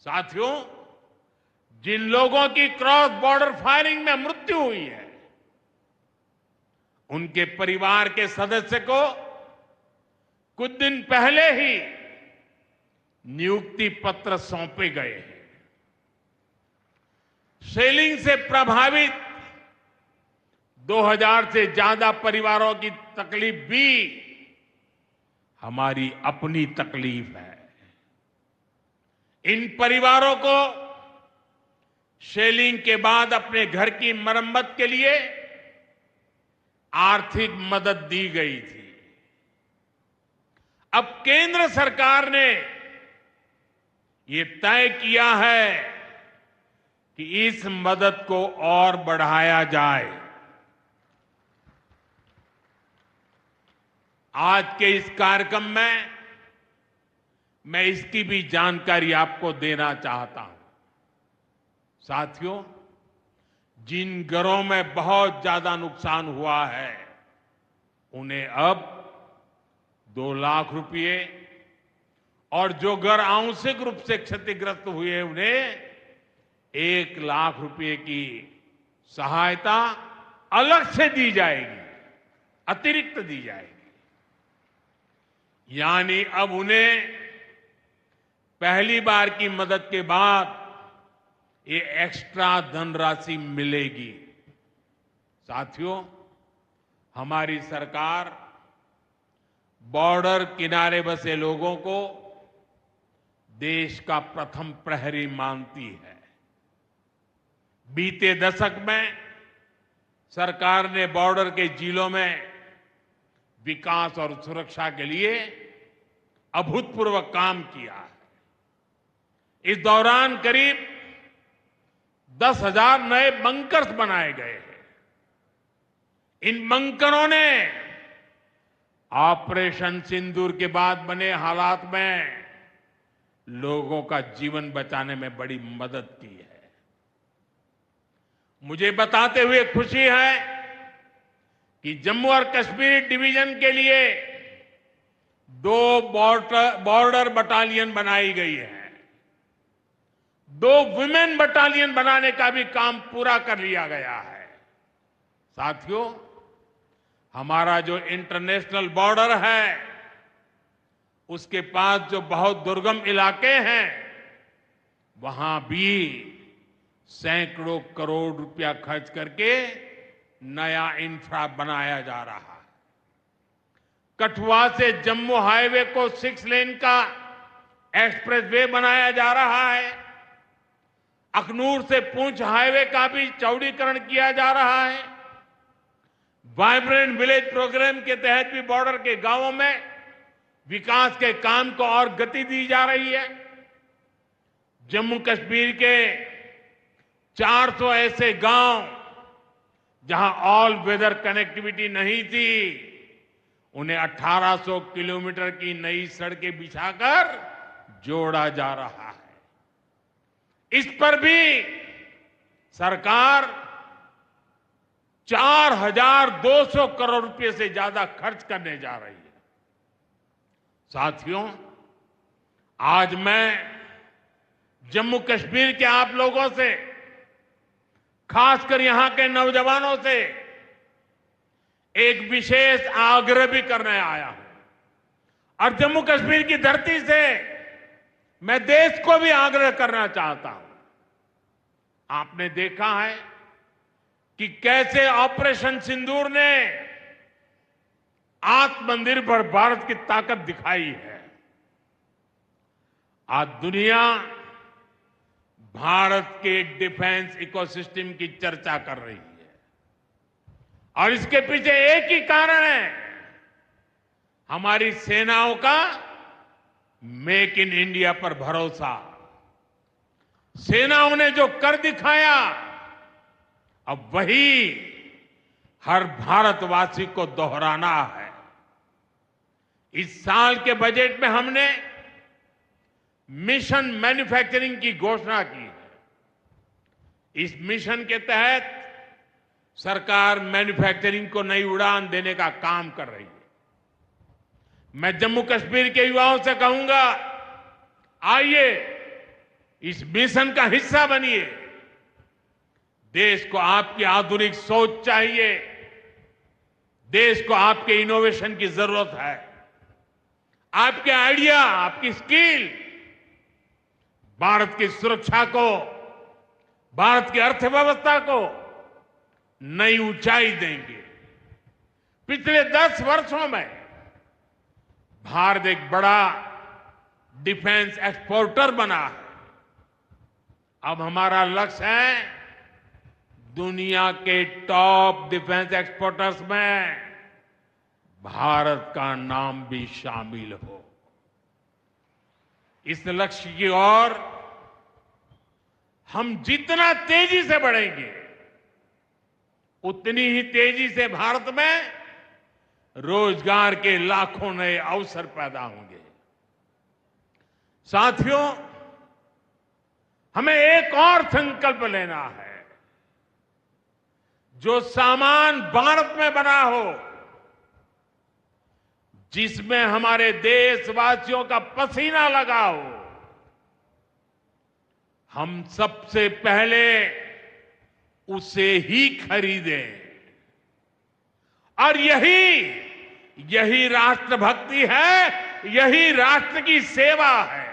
साथियों, जिन लोगों की क्रॉस बॉर्डर फायरिंग में मृत्यु हुई है, उनके परिवार के सदस्य को कुछ दिन पहले ही नियुक्ति पत्र सौंपे गए हैं। शेलिंग से प्रभावित 2000 से ज्यादा परिवारों की तकलीफ भी हमारी अपनी तकलीफ है। इन परिवारों को शेलिंग के बाद अपने घर की मरम्मत के लिए आर्थिक मदद दी गई थी। अब केंद्र सरकार ने ये तय किया है कि इस मदद को और बढ़ाया जाए। आज के इस कार्यक्रम में मैं इसकी भी जानकारी आपको देना चाहता हूं। साथियों, जिन घरों में बहुत ज्यादा नुकसान हुआ है, उन्हें अब 2 लाख रुपए, और जो घर आंशिक रूप से क्षतिग्रस्त हुए उन्हें 1 लाख रुपए की सहायता अलग से दी जाएगी, अतिरिक्त दी जाएगी। यानी अब उन्हें पहली बार की मदद के बाद ये एक्स्ट्रा धनराशि मिलेगी। साथियों, हमारी सरकार बॉर्डर किनारे बसे लोगों को देश का प्रथम प्रहरी मानती है। बीते दशक में सरकार ने बॉर्डर के जिलों में विकास और सुरक्षा के लिए अभूतपूर्व काम किया है। इस दौरान करीब 10,000 नए बंकर्स बनाए गए हैं। इन बंकरों ने ऑपरेशन सिंदूर के बाद बने हालात में लोगों का जीवन बचाने में बड़ी मदद की है। मुझे बताते हुए खुशी है कि जम्मू और कश्मीर डिवीजन के लिए 2 बॉर्डर बटालियन बनाई गई है। 2 वुमेन बटालियन बनाने का भी काम पूरा कर लिया गया है। साथियों, हमारा जो इंटरनेशनल बॉर्डर है, उसके पास जो बहुत दुर्गम इलाके हैं, वहां भी सैकड़ों करोड़ रुपया खर्च करके नया इंफ्रा बनाया जा रहा है। कठुआ से जम्मू हाईवे को 6 लेन का एक्सप्रेसवे बनाया जा रहा है। अखनूर से पुंछ हाईवे का भी चौड़ीकरण किया जा रहा है। वाइब्रेंट विलेज प्रोग्राम के तहत भी बॉर्डर के गांवों में विकास के काम को और गति दी जा रही है। जम्मू कश्मीर के 400 ऐसे गांव जहां ऑल वेदर कनेक्टिविटी नहीं थी, उन्हें 1800 किलोमीटर की नई सड़कें बिछाकर जोड़ा जा रहा है। इस पर भी सरकार 4,200 करोड़ रुपए से ज्यादा खर्च करने जा रही है। साथियों, आज मैं जम्मू कश्मीर के आप लोगों से, खासकर यहां के नौजवानों से एक विशेष आग्रह भी करने आया हूं, और जम्मू कश्मीर की धरती से मैं देश को भी आग्रह करना चाहता हूं। आपने देखा है कि कैसे ऑपरेशन सिंदूर ने आत्मनिर्भर भारत की ताकत दिखाई है। आज दुनिया भारत के डिफेंस इकोसिस्टम की चर्चा कर रही है, और इसके पीछे एक ही कारण है, हमारी सेनाओं का मेक इन इंडिया पर भरोसा। सेनाओं ने जो कर दिखाया, अब वही हर भारतवासी को दोहराना है। इस साल के बजट में हमने मिशन मैन्युफैक्चरिंग की घोषणा की है। इस मिशन के तहत सरकार मैन्युफैक्चरिंग को नई उड़ान देने का काम कर रही है। मैं जम्मू कश्मीर के युवाओं से कहूंगा, आइए इस मिशन का हिस्सा बनिए। देश को आपकी आधुनिक सोच चाहिए, देश को आपके इनोवेशन की जरूरत है। आपके आइडिया, आपकी स्किल भारत की सुरक्षा को, भारत की अर्थव्यवस्था को नई ऊंचाई देंगे। पिछले 10 वर्षों में भारत एक बड़ा डिफेंस एक्सपोर्टर बना है। अब हमारा लक्ष्य है दुनिया के टॉप डिफेंस एक्सपोर्टर्स में भारत का नाम भी शामिल हो। इस लक्ष्य की ओर हम जितना तेजी से बढ़ेंगे, उतनी ही तेजी से भारत में रोजगार के लाखों नए अवसर पैदा होंगे। साथियों, हमें एक और संकल्प लेना है। जो सामान भारत में बना हो, जिसमें हमारे देशवासियों का पसीना लगा हो, हम सबसे पहले उसे ही खरीदें। और यही राष्ट्रभक्ति है, यही राष्ट्र की सेवा है।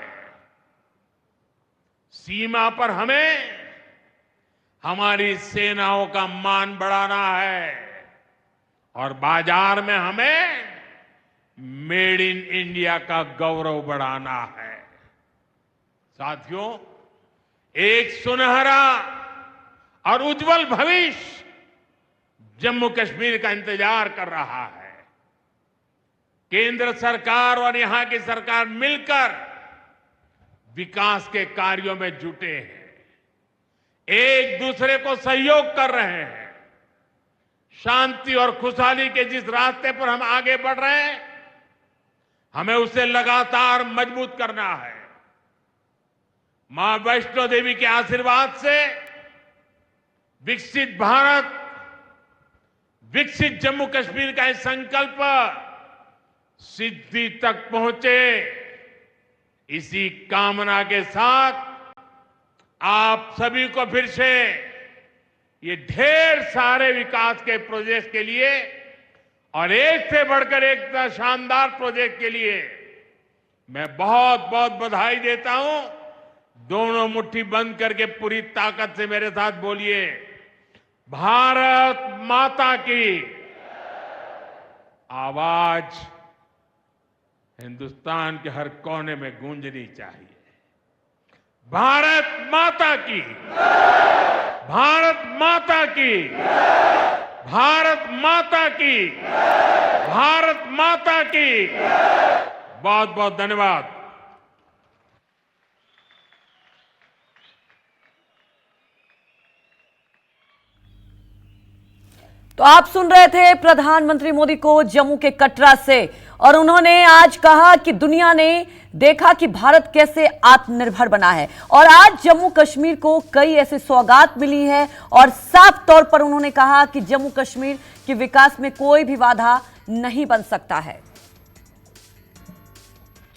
सीमा पर हमें हमारी सेनाओं का मान बढ़ाना है और बाजार में हमें मेड इन इंडिया का गौरव बढ़ाना है। साथियों, एक सुनहरा और उज्जवल भविष्य जम्मू कश्मीर का इंतजार कर रहा है। केंद्र सरकार और यहां की सरकार मिलकर विकास के कार्यों में जुटे हैं, एक दूसरे को सहयोग कर रहे हैं। शांति और खुशहाली के जिस रास्ते पर हम आगे बढ़ रहे हैं, हमें उसे लगातार मजबूत करना है। मां वैष्णो देवी के आशीर्वाद से विकसित भारत, विकसित जम्मू कश्मीर का यह संकल्प सिद्धि तक पहुंचे, इसी कामना के साथ आप सभी को फिर से ये ढेर सारे विकास के प्रोजेक्ट के लिए और एक से बढ़कर एक शानदार प्रोजेक्ट के लिए मैं बहुत बहुत बधाई देता हूं। दोनों मुट्ठी बंद करके पूरी ताकत से मेरे साथ बोलिए, भारत माता की। आवाज हिंदुस्तान के हर कोने में गूंजनी चाहिए। भारत माता की, भारत माता की, भारत माता की, भारत माता की। बहुत बहुत धन्यवाद। तो आप सुन रहे थे प्रधानमंत्री मोदी को जम्मू के कटरा से, और उन्होंने आज कहा कि दुनिया ने देखा कि भारत कैसे आत्मनिर्भर बना है, और आज जम्मू कश्मीर को कई ऐसे सौगात मिली है, और साफ तौर पर उन्होंने कहा कि जम्मू कश्मीर के विकास में कोई भी बाधा नहीं बन सकता है।